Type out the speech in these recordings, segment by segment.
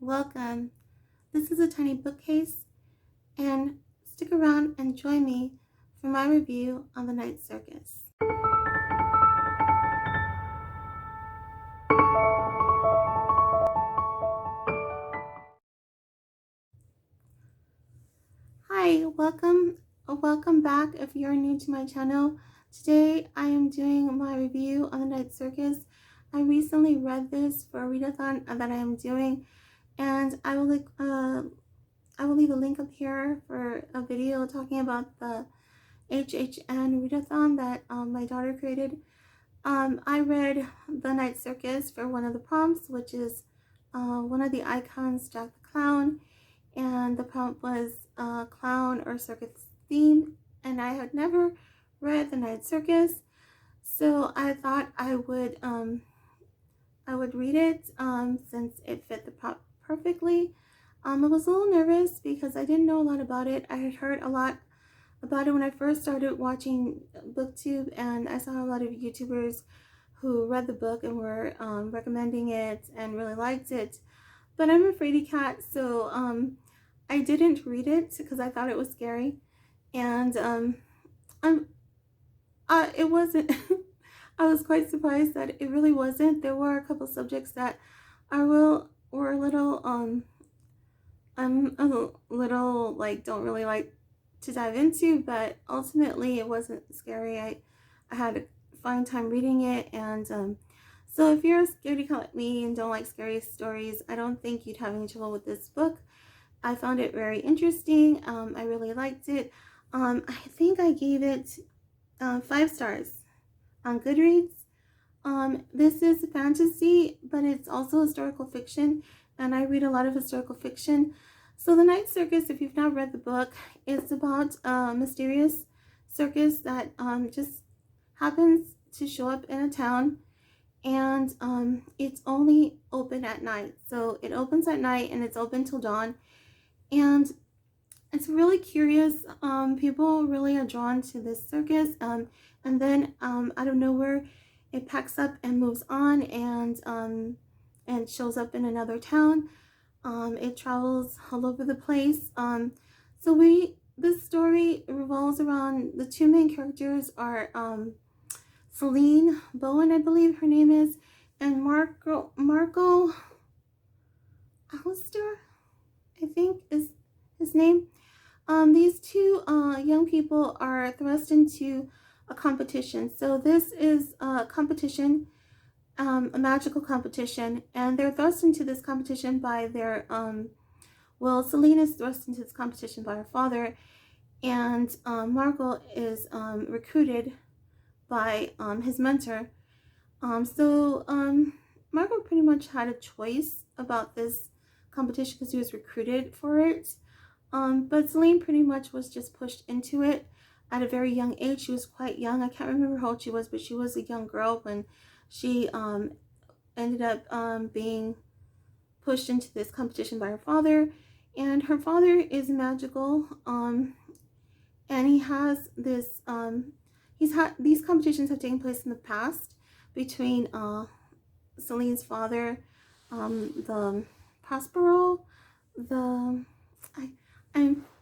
Welcome. This is a tiny bookcase, and stick around and join me for my review on the Night Circus. Hi, welcome back if you're new to my channel. Today I am doing my review on the Night Circus. I recently read this for a read-a-thon that I am doing, and I will leave a link up here for a video talking about the HHN Read-A-Thon that my daughter created. I read The Night Circus for one of the prompts, which is one of the icons, Jack the Clown, and the prompt was clown or circus theme, and I had never read The Night Circus, so I thought I would read it since it fit the prompt perfectly. I was a little nervous because I didn't know a lot about it. I had heard a lot about it when I first started watching BookTube, and I saw a lot of YouTubers who read the book and were recommending it and really liked it. But I'm a fraidy cat, so I didn't read it because I thought it was scary, and it wasn't. I was quite surprised that it really wasn't. There were a couple subjects that were a little I'm a little like don't really like to dive into, but ultimately it wasn't scary. I had a fine time reading it, and so if you're a scaredy cat like me and don't like scary stories, I don't think you'd have any trouble with this book. I found it very interesting. I really liked it. I think I gave it 5 stars on Goodreads. This is fantasy, but it's also historical fiction, and I read a lot of historical fiction. So The Night Circus, if you've not read the book, is about a mysterious circus that just happens to show up in a town, and it's only open at night. So it opens at night and it's open till dawn, and it's really curious. People really are drawn to this circus, and then out of nowhere it packs up and moves on, and shows up in another town. It travels all over the place. This story revolves around the two main characters are Celine Bowen, I believe her name is, and Marco Alistair, I think is his name. These two young people are thrust into a competition. So this is a competition, a magical competition, and they're thrust into this competition by their Celine is thrust into this competition by her father, and Margot is recruited by his mentor. Margot pretty much had a choice about this competition because he was recruited for it, but Celine pretty much was just pushed into it at a very young age. She was quite young. I can't remember how old she was, but she was a young girl when she ended up being pushed into this competition by her father. And her father is magical, and he has this these competitions have taken place in the past between Celine's father, the Prospero,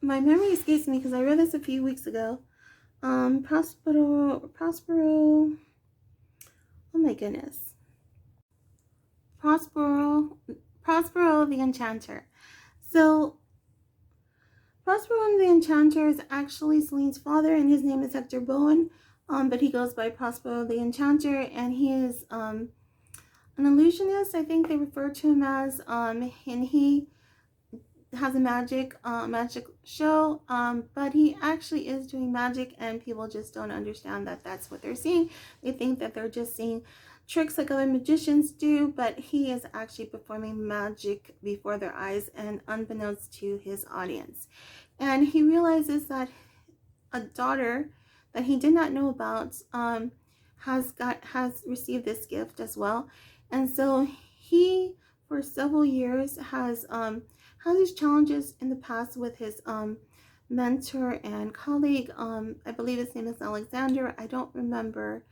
my memory escapes me because I read this a few weeks ago. Prospero, oh my goodness. Prospero the Enchanter. So Prospero the Enchanter is actually Celine's father, and his name is Hector Bowen, but he goes by Prospero the Enchanter, and he is an illusionist, I think they refer to him as, and he has a magic show, but he actually is doing magic, and people just don't understand that that's what they're seeing. They think that they're just seeing tricks like other magicians do, but he is actually performing magic before their eyes and unbeknownst to his audience. And he realizes that a daughter that he did not know about has received this gift as well, and so he for several years has these challenges in the past with his mentor and colleague. I believe his name is Alexander. I don't remember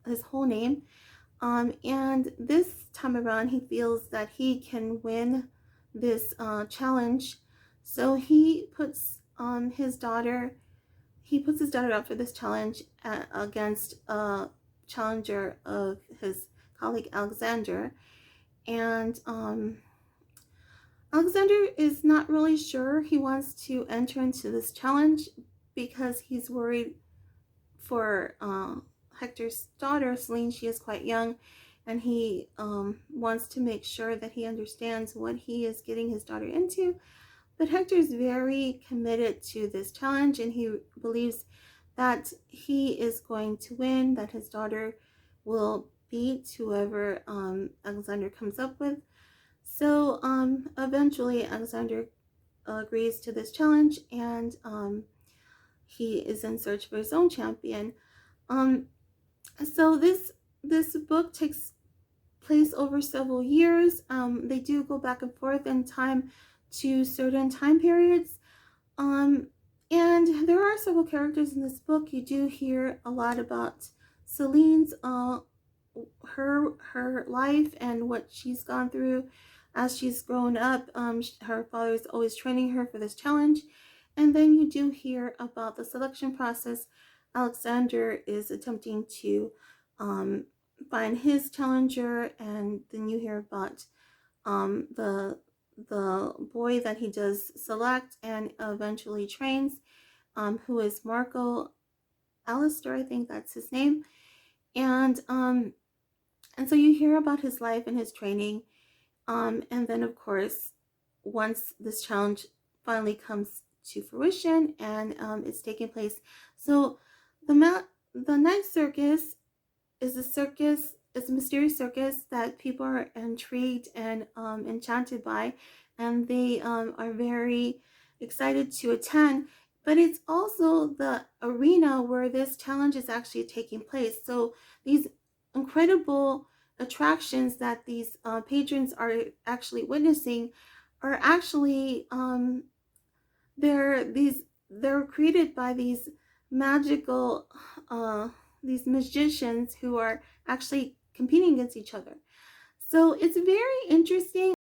his whole name. And this time around, he feels that he can win this challenge. So he puts his daughter up for this challenge against a challenger of his colleague Alexander. And Alexander is not really sure he wants to enter into this challenge because he's worried for Hector's daughter, Celine. She is quite young, and he wants to make sure that he understands what he is getting his daughter into. But Hector is very committed to this challenge, and he believes that he is going to win, that his daughter will beat whoever Alexander comes up with. So eventually Alexander agrees to this challenge, and he is in search for his own champion. So this book takes place over several years. They do go back and forth in time to certain time periods. And there are several characters in this book. You do hear a lot about Celine's her life and what she's gone through as she's grown up. Her father is always training her for this challenge. And then you do hear about the selection process. Alexander is attempting to find his challenger, and then you hear about the boy that he does select and eventually trains, who is Marco Alistair, I think that's his name. And so you hear about his life and his training, and then of course once this challenge finally comes to fruition and it's taking place. So the night circus is a mysterious circus that people are intrigued and enchanted by, and they are very excited to attend. But it's also the arena where this challenge is actually taking place. So these incredible attractions that these patrons are actually witnessing are actually they're created by these magical these magicians who are actually competing against each other. So it's very interesting.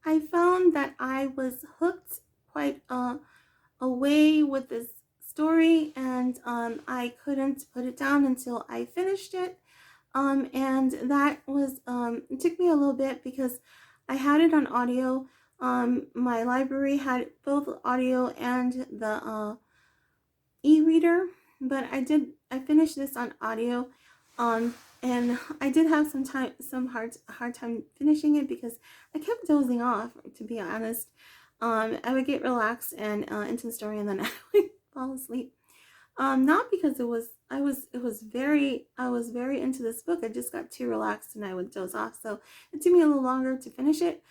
I found that I was hooked quite away with this story, and I couldn't put it down until I finished it. And that was it took me a little bit because I had it on audio. My library had both audio and the e-reader, but I finished this on audio, and I did have some hard time finishing it because I kept dozing off, to be honest. I would get relaxed and into the story, and then I would fall asleep. Not because I was very into this book. I just got too relaxed and I would doze off. So it took me a little longer to finish it,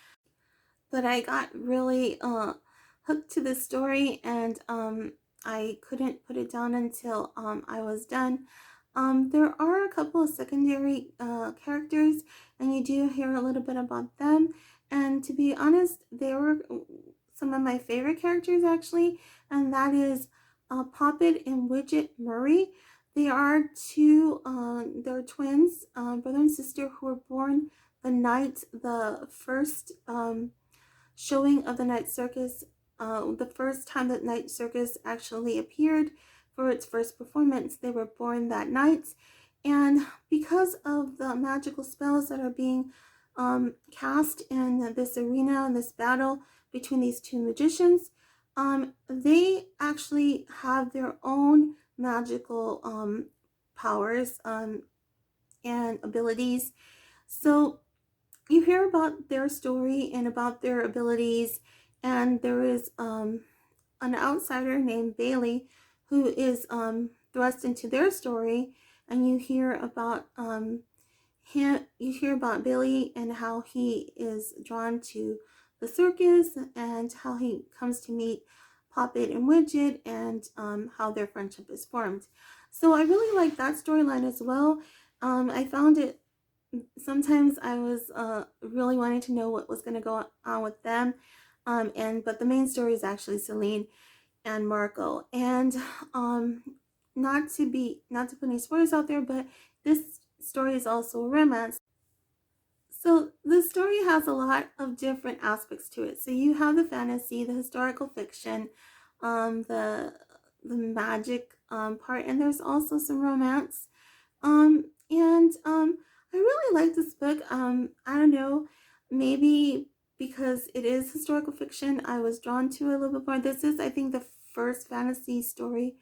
but I got really hooked to this story, and I couldn't put it down until I was done. There are a couple of secondary characters, and you do hear a little bit about them. And to be honest, they were some of my favorite characters actually, and that is Poppet and Widget Murray. They are they're twins, brother and sister, who were born the night the first showing of the night circus, the first time that night circus actually appeared for its first performance. They were born that night, and because of the magical spells that are being cast in this arena and this battle between these two magicians, they actually have their own magical powers and abilities. So you hear about their story and about their abilities, and there is an outsider named Bailey who is thrust into their story, and you hear about Bailey and how he is drawn to the circus and how he comes to meet Poppet and Widget, and how their friendship is formed. So I really like that storyline as well. I found it, sometimes I was really wanting to know what was going to go on with them, but the main story is actually Celine and Marco. And not to put any spoilers out there, but this story is also a romance. So the story has a lot of different aspects to it. So you have the fantasy, the historical fiction, the magic part, and there's also some romance. And I really like this book. I don't know, maybe because it is historical fiction, I was drawn to it a little bit more. This is, I think, the first fantasy story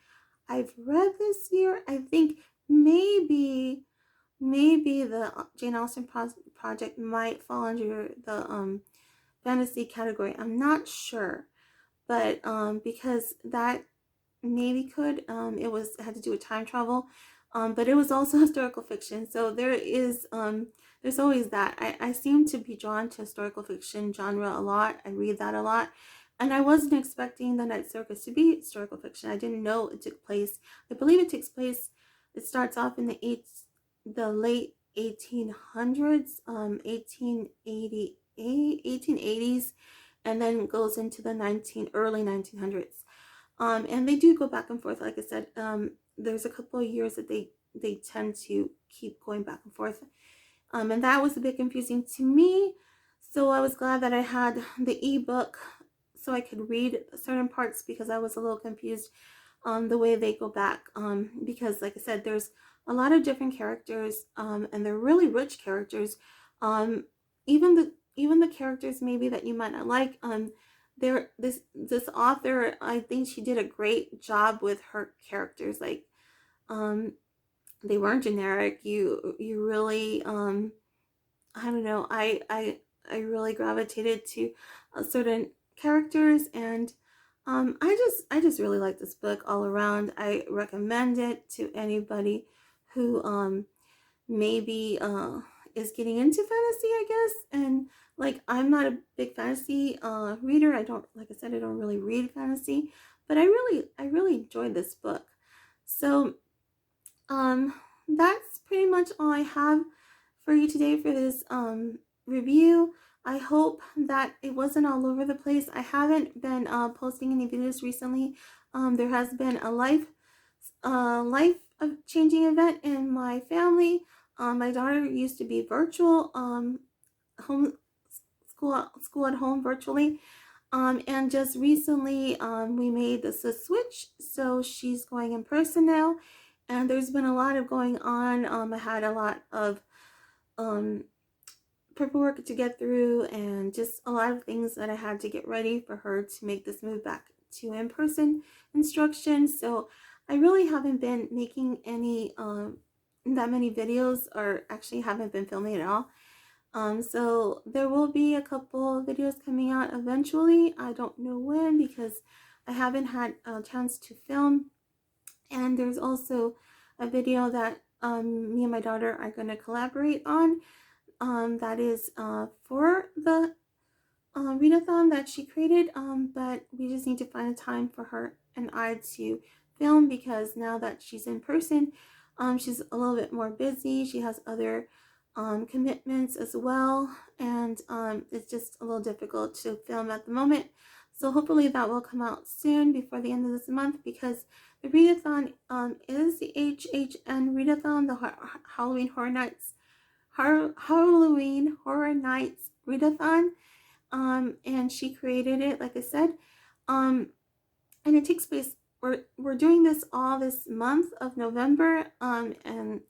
I've read this year. I think maybe the Jane Austen project might fall under the fantasy category. I'm not sure, but because that maybe could it had to do with time travel, but it was also historical fiction. So there's always that. I seem to be drawn to historical fiction genre a lot. I read that a lot. And I wasn't expecting the Night Circus to be historical fiction. I didn't know it took place. I believe it takes place. It starts off in the late 1800s, 1880s, and then goes into the early 1900s. And they do go back and forth. Like I said, there's a couple of years that they tend to keep going back and forth. And that was a bit confusing to me. So I was glad that I had the ebook so I could read certain parts, because I was a little confused on the way they go back. Because like I said, there's a lot of different characters, and they're really rich characters. Even the characters maybe that you might not like, this author, I think she did a great job with her characters. Like, they weren't generic. You really, I don't know, I really gravitated to certain characters, and I just really like this book all around. I recommend it to anybody who maybe is getting into fantasy, I guess. And like, I'm not a big fantasy reader. I don't, like I said, I don't really read fantasy, but I really enjoyed this book. So that's pretty much all I have for you today for this review. I hope that it wasn't all over the place. I haven't been posting any videos recently. There has been a life changing event in my family. My daughter used to be virtual, home school at home virtually. And just recently, we made this a switch, so she's going in person now. And there's been a lot of going on. I had a lot of paperwork to get through, and just a lot of things that I had to get ready for her to make this move back to in-person instruction. So I really haven't been making any that many videos, or actually haven't been filming at all. So there will be a couple videos coming out eventually. I don't know when, because I haven't had a chance to film. And there's also a video that me and my daughter are going to collaborate on. That is for the read-a-thon that she created. But we just need to find a time for her and I to film, because now that she's in person, she's a little bit more busy. She has other commitments as well, and it's just a little difficult to film at the moment. So hopefully that will come out soon, before the end of this month, because the read-a-thon is the HHN Read-a-Thon, the Halloween Horror Nights Read-a-Thon. And she created it, like I said, and it takes place. We're doing this all this month of November, and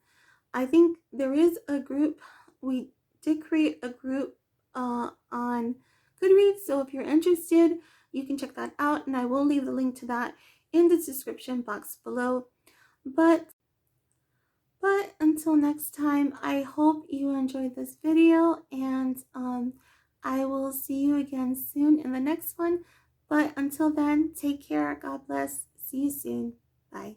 I think there is a group. We did create a group on Goodreads, so if you're interested, you can check that out, and I will leave the link to that in the description box below. But until next time, I hope you enjoyed this video, and I will see you again soon in the next one. But until then, take care. God bless. See you soon. Bye.